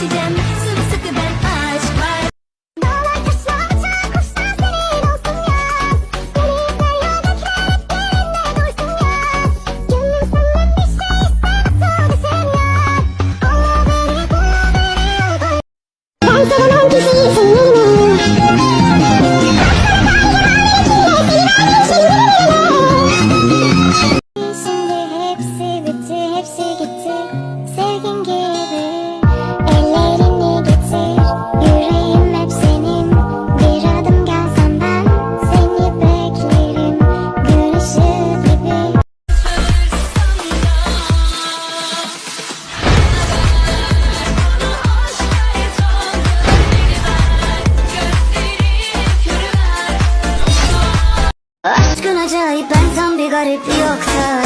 içeceğim. Sımsıkı ben aşk var. Dağlar taşlar uçar kuşlar senin olsun yaz. Deniz deryadakiler hep yerinde dursun yaz. Gönlüm senden bir şey ister söylesin yaz. Allah beni koy. Ben sevemem kişiyi seninle. Şimdi hepsi bitti, hepsi gitti. Sevgin gibi ellerini getir. Yüreğim hep senin. Bir adım gelsen ben seni beklerim. Gün ışığı gibi. Aşkın acayip, ben tam bir garip, yoksa